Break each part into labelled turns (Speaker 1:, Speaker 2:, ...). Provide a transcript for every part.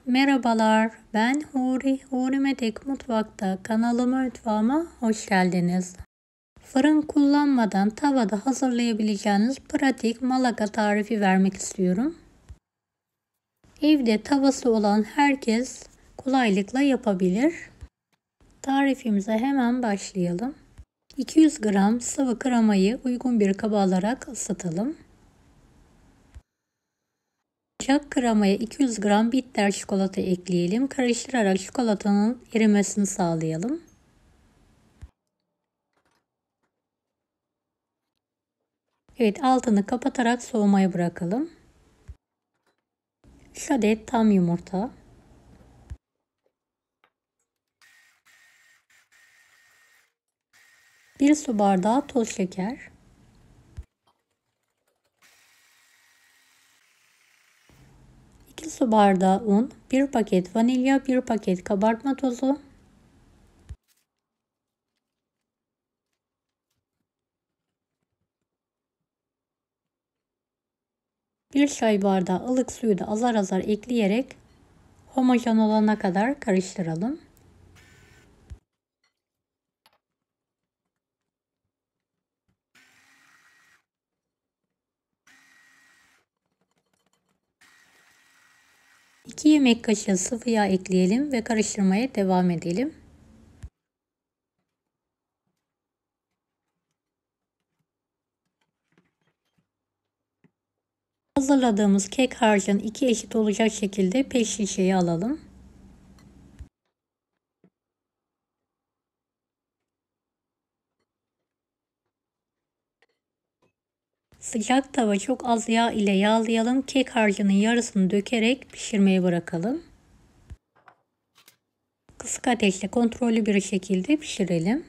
Speaker 1: Merhabalar, ben Huri. Huri Medek Mutfak'ta kanalıma mutfağıma hoş geldiniz. Fırın kullanmadan tavada hazırlayabileceğiniz pratik Malaga tarifi vermek istiyorum. Evde tavası olan herkes kolaylıkla yapabilir. Tarifimize hemen başlayalım. 200 gram sıvı kremayı uygun bir kaba alarak ısıtalım. Sıcak kremaya 200 gram bitter çikolata ekleyelim. Karıştırarak çikolatanın erimesini sağlayalım. Evet, altını kapatarak soğumaya bırakalım. 3 adet tam yumurta. 1 su bardağı toz şeker. 2 su bardağı un, 1 paket vanilya, 1 paket kabartma tozu. 1 çay bardağı ılık suyu da azar azar ekleyerek homojen olana kadar karıştıralım. İki yemek kaşığı sıvı yağ ekleyelim ve karıştırmaya devam edelim. Hazırladığımız kek harcını 2 eşit olacak şekilde pet şişeye alalım. Sıcak tava çok az yağ ile yağlayalım. Kek harcının yarısını dökerek pişirmeye bırakalım. Kısık ateşte kontrollü bir şekilde pişirelim.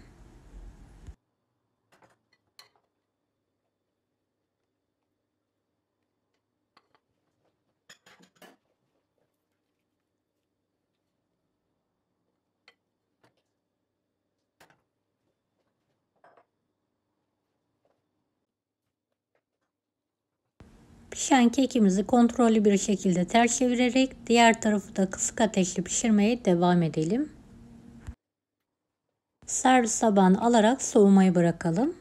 Speaker 1: Pişen kekimizi kontrollü bir şekilde ters çevirerek diğer tarafı da kısık ateşte pişirmeye devam edelim. Servis tabağına alarak soğumaya bırakalım.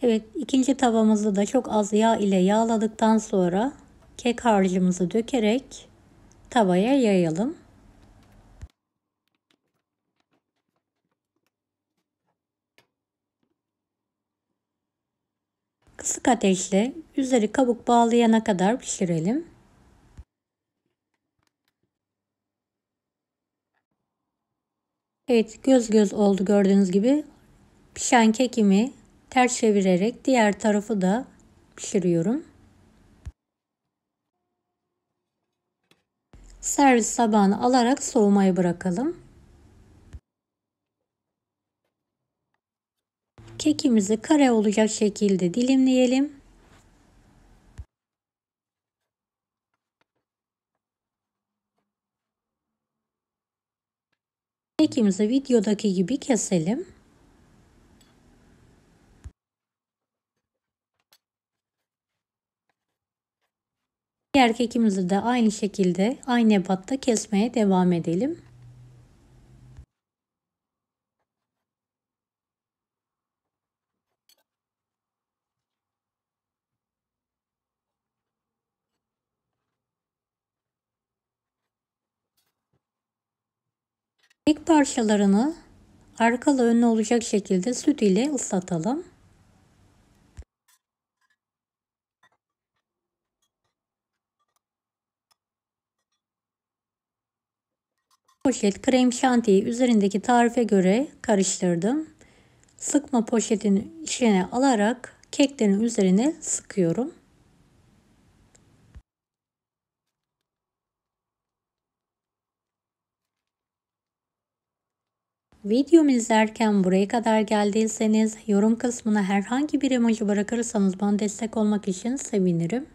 Speaker 1: Evet, ikinci tavamızı da çok az yağ ile yağladıktan sonra kek harcımızı dökerek tavaya yayalım. Kısık ateşte üzeri kabuk bağlayana kadar pişirelim. Evet, göz göz oldu gördüğünüz gibi. Pişen kekimi ters çevirerek diğer tarafı da pişiriyorum. Servis tabağına alarak soğumaya bırakalım. Kekimizi kare olacak şekilde dilimleyelim. Kekimizi videodaki gibi keselim. Diğer kekimizi de aynı şekilde aynı ebatta kesmeye devam edelim. Kek parçalarını arkalı önlü olacak şekilde süt ile ıslatalım. Poşet krem şantiyi üzerindeki tarife göre karıştırdım. Sıkma poşetin içine alarak keklerin üzerine sıkıyorum. Videomu izlerken buraya kadar geldiyseniz yorum kısmına herhangi bir emoji bırakırsanız bana destek olmak için sevinirim.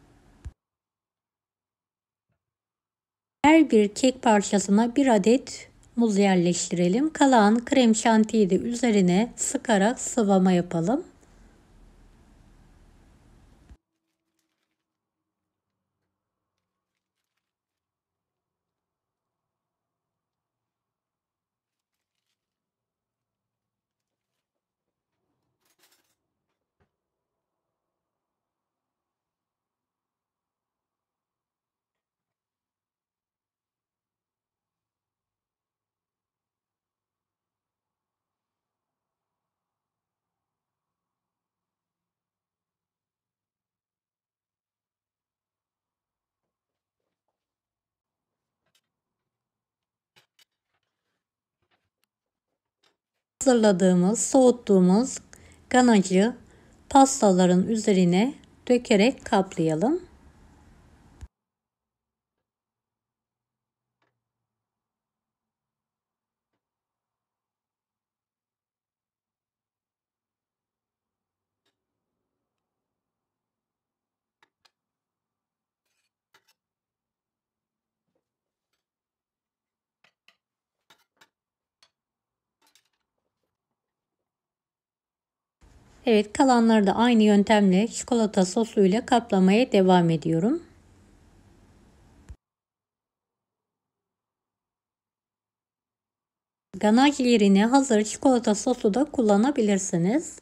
Speaker 1: Her bir kek parçasına bir adet muz yerleştirelim. Kalan krem şantiyi de üzerine sıkarak sıvama yapalım. Hazırladığımız, soğuttuğumuz ganajı pastaların üzerine dökerek kaplayalım. Evet, kalanları da aynı yöntemle çikolata sosuyla kaplamaya devam ediyorum. Ganaj yerine hazır çikolata sosu da kullanabilirsiniz.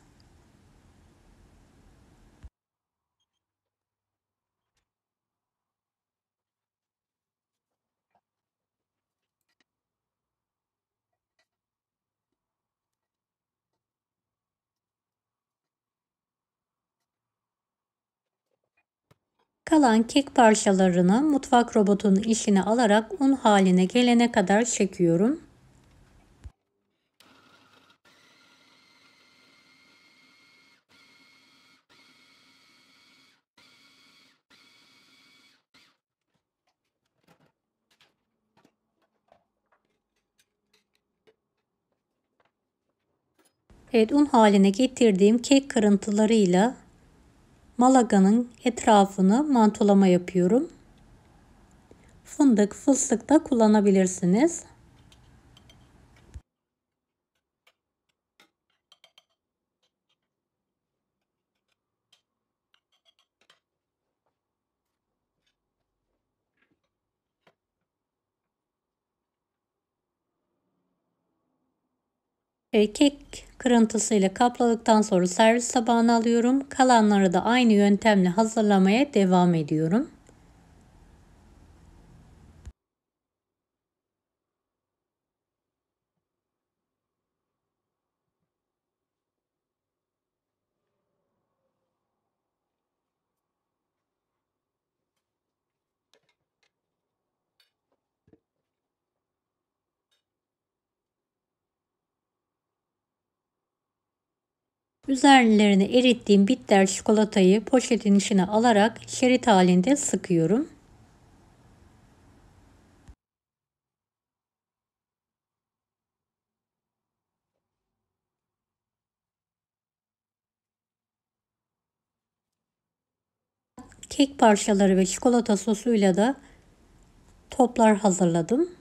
Speaker 1: Kalan kek parçalarını mutfak robotunun içine alarak un haline gelene kadar çekiyorum. Evet, un haline getirdiğim kek kırıntılarıyla malaganın etrafını mantolama yapıyorum. Fındık, fıstık da kullanabilirsiniz. Kek kırıntısıyla kapladıktan sonra servis tabağına alıyorum. Kalanları da aynı yöntemle hazırlamaya devam ediyorum. Üzerlerine erittiğim bitter çikolatayı poşetin içine alarak şerit halinde sıkıyorum. Kek parçaları ve çikolata sosuyla da toplar hazırladım.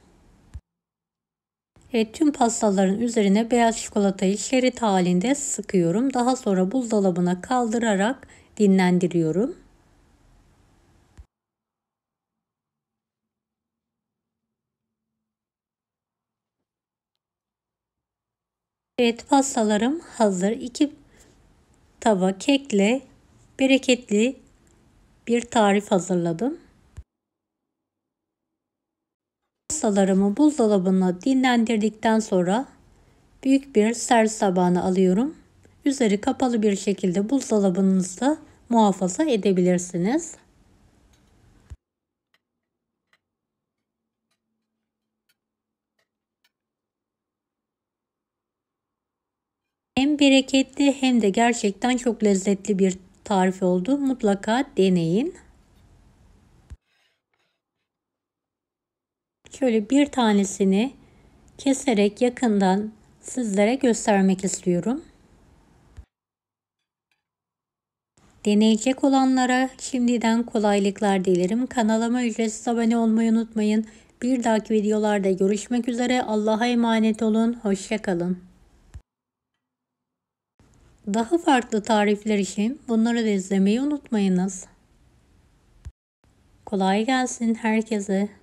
Speaker 1: Tüm pastaların üzerine beyaz çikolatayı şerit halinde sıkıyorum. Daha sonra buzdolabına kaldırarak dinlendiriyorum. Evet, pastalarım hazır. 2 tava kekle bereketli bir tarif hazırladım. Pastalarımı buzdolabına dinlendirdikten sonra büyük bir servis tabağına alıyorum. Üzeri kapalı bir şekilde buzdolabınızda muhafaza edebilirsiniz. Hem bereketli hem de gerçekten çok lezzetli bir tarif oldu. Mutlaka deneyin. Şöyle bir tanesini keserek yakından sizlere göstermek istiyorum. Deneyecek olanlara şimdiden kolaylıklar dilerim. Kanalıma ücretsiz abone olmayı unutmayın. Bir dahaki videolarda görüşmek üzere. Allah'a emanet olun. Hoşça kalın. Daha farklı tarifler için bunları da izlemeyi unutmayınız. Kolay gelsin herkese.